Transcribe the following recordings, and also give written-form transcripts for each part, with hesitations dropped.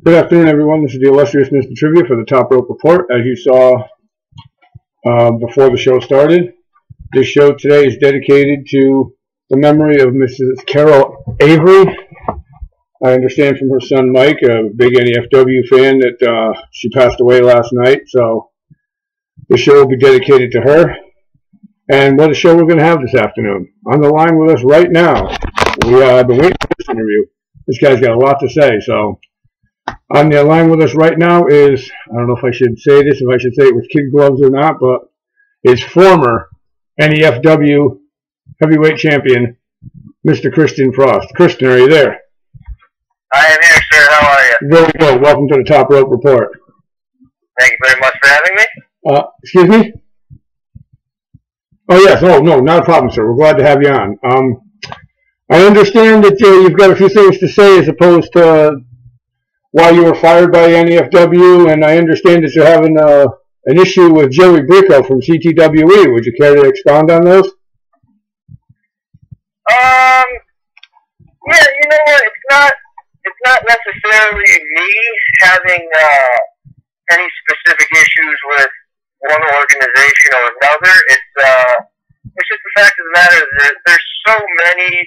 Good afternoon, everyone. This is the illustrious Mr. Trivia for the Top Rope Report. As you saw before the show started, this show today is dedicated to the memory of Mrs. Carol Avery. I understand from her son Mike, a big NEFW fan, that she passed away last night. So the show will be dedicated to her. And what a show we're going to have this afternoon. On the line with us right now, I've been waiting for this interview. This guy's got a lot to say. So on the line with us right now is, I don't know if I should say this, if I should say it with kid gloves or not, but is former NEFW heavyweight champion, Mr. Kristian Frost. Kristian, are you there? I am here, sir. How are you? Very good. Welcome to the Top Rope Report. Thank you very much for having me. Excuse me? Oh, yes. Oh, no, not a problem, sir. We're glad to have you on. I understand that you've got a few things to say as opposed to why you were fired by NEFW, and I understand that you're having an issue with Joey Bricko from CTWE. Would you care to expound on those? Yeah, you know what? It's not necessarily me having any specific issues with one organization or another. It's just the fact of the matter that there's so many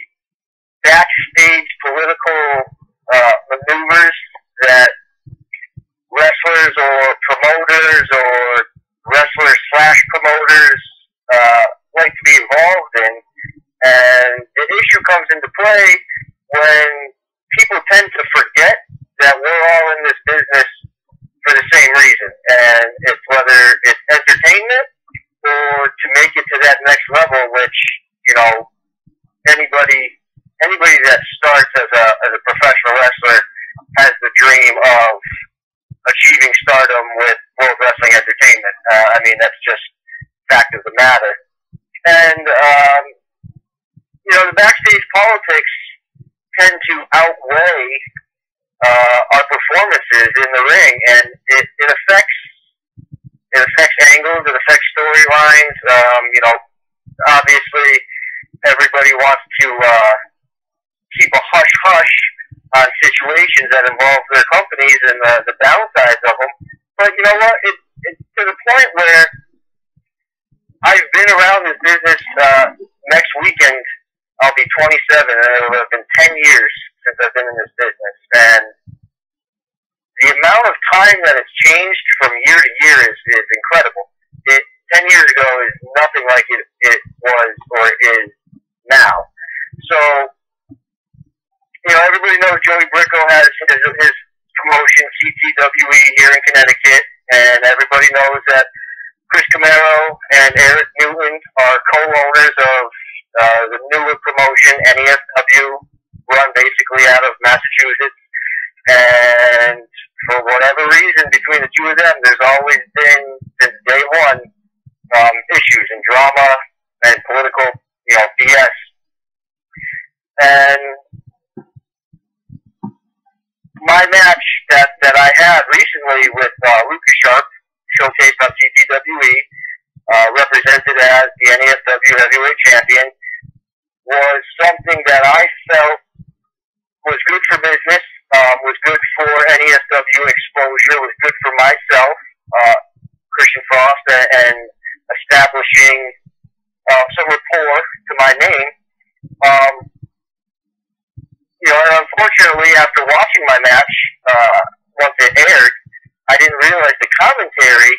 backstage political maneuvers that wrestlers or promoters or wrestlers/promoters like to be involved in, and the issue comes into play when people tend to forget that we're all in this business for the same reason, and it's whether it's entertainment or to make it to that next level, which, you know, anybody that starts as a professional wrestler has the dream of achieving stardom with World Wrestling Entertainment. I mean, that's just fact of the matter. And, you know, the backstage politics tend to outweigh our performances in the ring, and it affects angles, it affects storylines. You know, obviously everybody wants to keep a hush-hush on situations that involve their companies and the downsides of them. But you know what? It's to the point where I've been around this business. Next weekend, I'll be 27, and it will have been 10 years since I've been in this business. And the amount of time that it's changed from year to year is incredible. 10 years ago is nothing like it was or is now. So, you know, everybody knows Joey Bricko has his promotion, CTWE, here in Connecticut, and everybody knows that Chris Camaro and Eric Newton are co-owners of the newer promotion, NEFW, run basically out of Massachusetts. And for whatever reason, between the two of them, there's always been, since day one, issues and drama and political, you know, BS. And my match that I had recently with Lucas Sharp, showcased on CTWE, represented as the NEFW Heavyweight Champion, was something that I felt was good for business, was good for NEFW exposure, was good for myself, Kristian Frost, and establishing some rapport to my name. You know, and unfortunately, after watching my match, once it aired, I didn't realize the commentary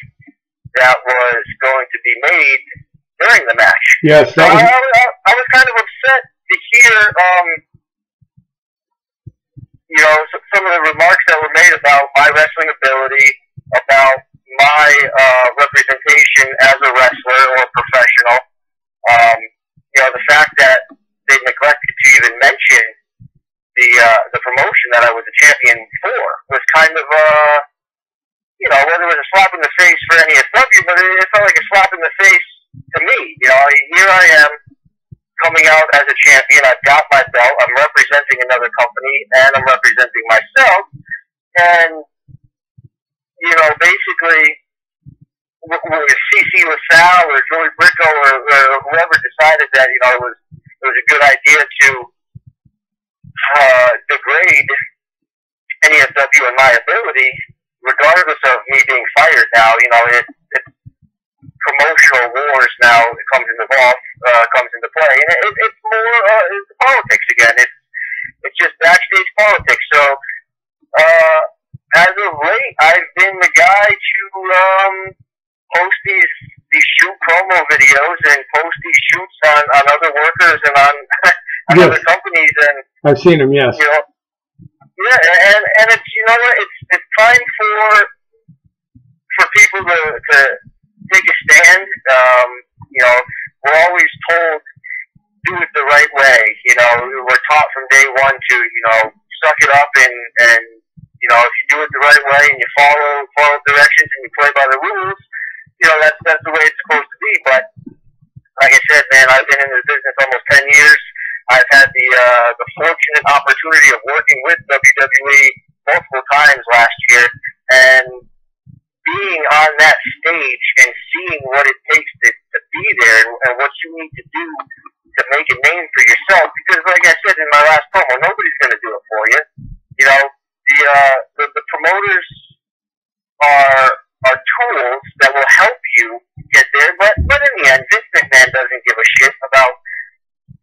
that was going to be made during the match. Yes, so I was kind of upset to hear, you know, some of the remarks that were made about my wrestling ability, about my representation as a wrestler or a professional. You know, the fact that they neglected to even mention the promotion that I was a champion for was kind of, you know, whether it was a slap in the face for NEFW, but it felt like a slap in the face to me. You know, here I am coming out as a champion. I've got my belt. I'm representing another company, and I'm representing myself. And, you know, basically, with CC LaSalle or Joey Bricko or whoever decided that, you know, it was a good idea to degrade NEFW and my ability, regardless of me being fired now, you know, it's promotional wars now comes into play, and it's more it's politics again. It's just backstage politics. So as of late, I've been the guy to post these shoot promo videos and post these shoots on other workers and on Yes. other companies, and I've seen them. Yes. you know, yeah, and it's, you know what, it's time for people to take a stand. You know, we're always told do it the right way. You know, we're taught from day one to, you know, suck it up and you know, if you do it the right way and you follow directions and you play by the rules, you know, that's the way it's supposed to be. But like I said, man, I've been in this business almost 10 years. I've had the fortunate opportunity of working with WWE multiple times last year, and being on that stage and seeing what it takes to be there and what you need to do to make a name for yourself. Because like I said in my last promo, nobody's going to do it for you. You know, the promoters are tools that will help you get there, but in the end, Vince McMahon doesn't give a shit about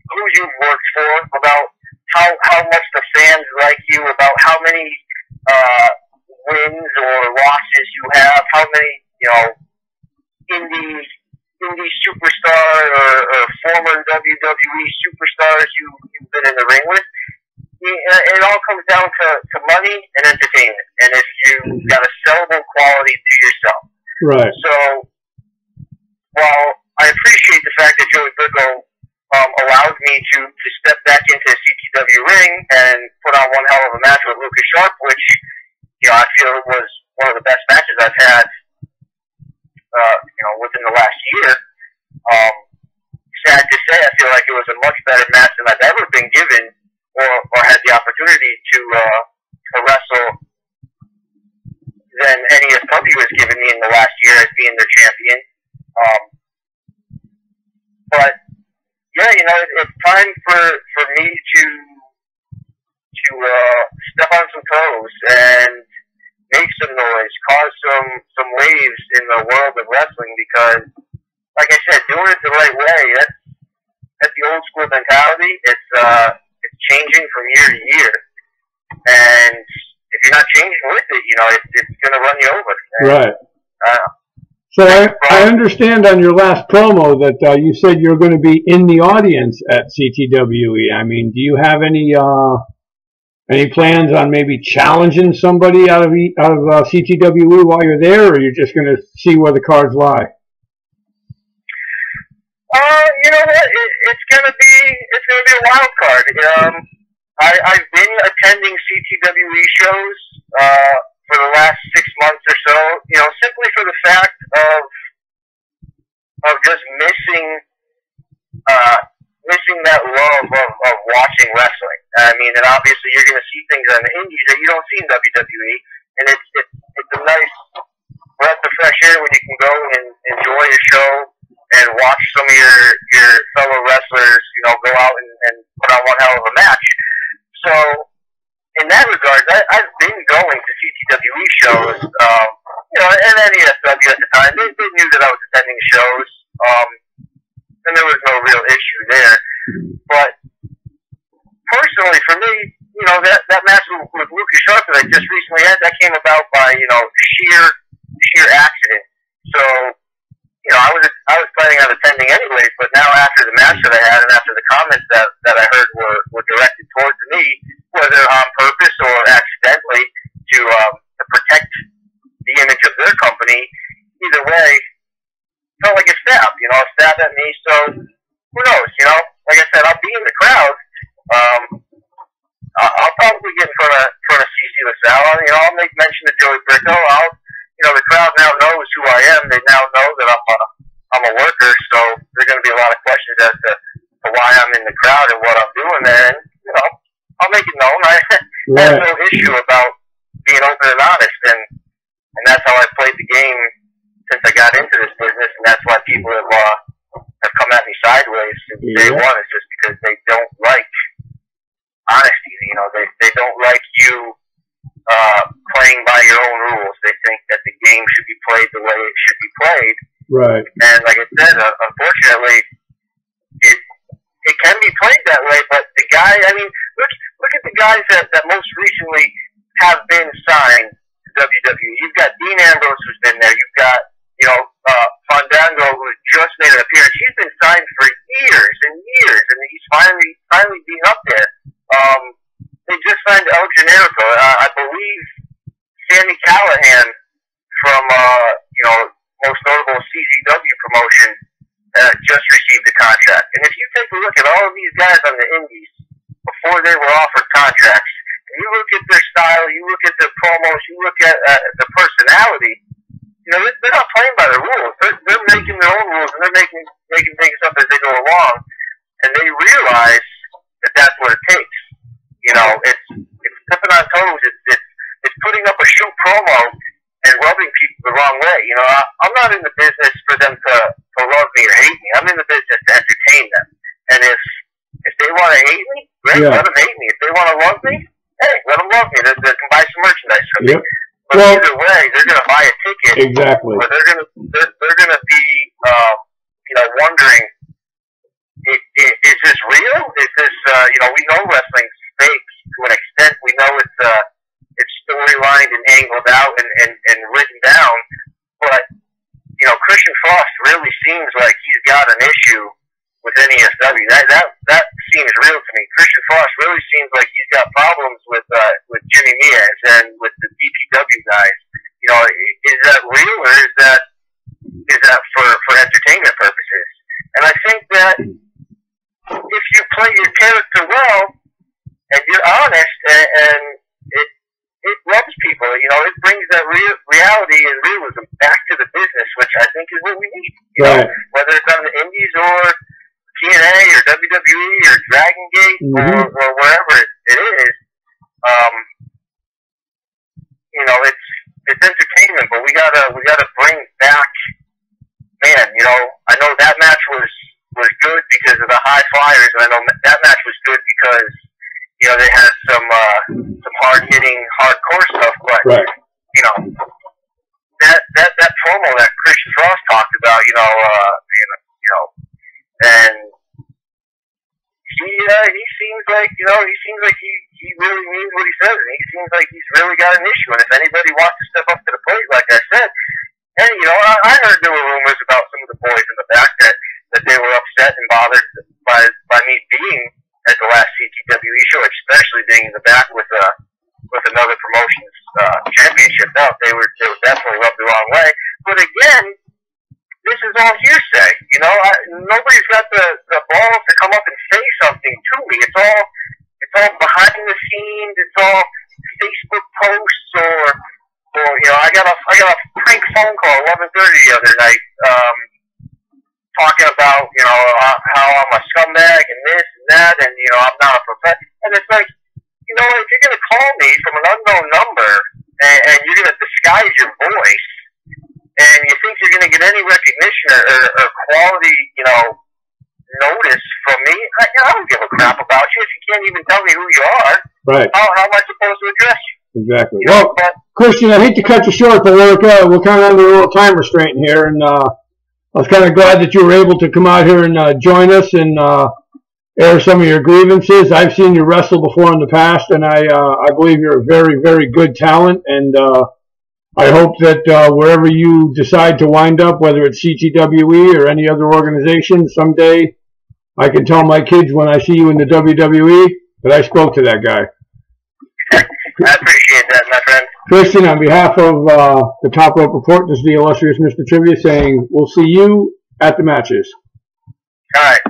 who you've worked for, about how much the fans like you, about how many wins or losses you have, how many, you know, indie superstar or former WWE superstars you've been in the ring with. It all comes down to money and entertainment, and if you got a sellable quality to yourself. Right. So, while I appreciate the fact that Joey Briscoe allowed me to step back into the CTW ring and put on one hell of a match with Lucas Sharp, which, you know, I feel was one of the best matches I've had, you know, within the last year. Sad to say, I feel like it was a much better match than I've ever been given or had the opportunity to wrestle than any of Puppy was giving me in the last year as being their champion. But yeah, you know, it's time for me to step on some toes and make some noise, cause some waves in the world of wrestling, because, like I said, doing it the right way, that's the old school mentality. It's changing from year to year, and if you're not changing with it, you know, it's going to run you over. And, right. So I understand on your last promo that you said you're going to be in the audience at CTWE. I mean, do you have any plans on maybe challenging somebody out of CTWE while you're there, or you're just going to see where the cards lie? You know what? It's gonna be a wild card. I've been attending CTWE shows for the last 6 months or so. You know, simply for the fact of just missing that love of watching wrestling. I mean, and obviously you're gonna see things on the indies that you don't see in WWE, and it's a nice breath of fresh air when you can go and enjoy a show and watch some of your fellow wrestlers, you know, go out and put on one hell of a match. So, in that regard, I've been going to CTWE shows, you know, and NESW at the time. They knew that I was attending shows, and there was no real issue there. But, personally, for me, you know, that match with Lucas Sharp that I just recently had, that came about by, you know, sheer accident. So, you know, I was planning on attending anyways, but now after the match that I had and after the comments that I heard were directed towards me, whether on purpose or accidentally to protect the image of their company, either way, felt like a stab, you know, a stab at me. So who knows, you know? Like I said, I'll be in the crowd. I'll probably get in front of CC LaSalle. You know, I'll make mention of Joey Briscoe. You know, the crowd now knows who I am. They now know that I'm a worker, so there's going to be a lot of questions as to why I'm in the crowd and what I'm doing there. And, you know, I'll make it known. I have no issue about being open and honest, and that's how I've played the game since I got into this business, and that's why people have come at me sideways since day one. It's just because they don't like honesty. You know, they don't like you playing by your own rules. They think that the game should be played the way it should be played. Right. And like I said, unfortunately, it can be played that way. But the guy, I mean, look at the guys that most recently have been signed to WWE. You've got Dean Ambrose, who's been there. You've got, Fandango, who's just made an appearance. He's been signed for years and years, and he's finally being up there. They just signed El Generico. I believe Sami Callihan from, most notable CZW promotion, just received a contract. And if you take a look at all of these guys on the indies before they were offered contracts, and you look at their style, you look at their promos, you look at the personality, they're not playing by the rules. They're making their own rules, and they're making things up as they go along, and they realize that that's what it takes. It's stepping on toes. It's putting up a shoot promo and rubbing people the wrong way. I'm not in the business for them to love me or hate me. I'm in the business to entertain them. And if they want to hate me, great, let them hate me. If they want to love me, hey, let them love me. They can buy some merchandise from me. But either way, they're going to buy a ticket. Exactly. Or they're going to be, wondering, is this real? Is this, we know wrestling's fake to an extent. We know it's storylined and angled out and written down. But, Christian Frost really seems like he's got an issue with NESW. That seems real to me. Christian Frost really seems like he's got problems with Jimmy Miaz and with the DPW guys. Is that real, or is that for entertainment purposes? And I think that if you play your character well and you're honest, and it rubs people, it brings that reality and realism back to the business, which I think is what we need. Right. Whether it's on the indies or TNA or WWE or Dragon Gate or wherever it is, it's entertainment, but we gotta bring back. Man, I know that match was good because of the high flyers, and I know that match was good because they had some hard hitting, hardcore stuff, but right. That promo that Christian Frost talked about, and he seems like he really means what he says, and he seems like he's really got an issue. And if anybody wants to step up to the plate, like I said, and I heard there were rumors about some of the boys in the back that they were upset and bothered by me being at the last CTWE show, especially being in the back with another promotion's championship belt. They were definitely rubbed the wrong way. But again, this is all hearsay. Nobody's got the balls to come up and say something to me. It's all behind the scenes. It's all Facebook posts or I got a prank phone call 11:30 the other night, talking about how I'm a scumbag and this and that, and I'm not a professional. And it's like, if you're gonna call me from an unknown number and you're gonna disguise your voice, and you think you're gonna get any recognition or quality, notice from me, I don't give a crap about you if you can't even tell me who you are. Right. How am I supposed to address you? Exactly. Well, Christian, I hate to cut you short, but we're kind of under a little time restraint here, and I was kind of glad that you were able to come out here and join us and air some of your grievances. I've seen you wrestle before in the past, and I believe you're a very, very good talent, and I hope that wherever you decide to wind up, whether it's CTWE or any other organization, someday I can tell my kids when I see you in the WWE that I spoke to that guy. I appreciate that, my friend. Christian, on behalf of the Top Rope Report, this is the illustrious Mr. Trivia saying we'll see you at the matches. All right.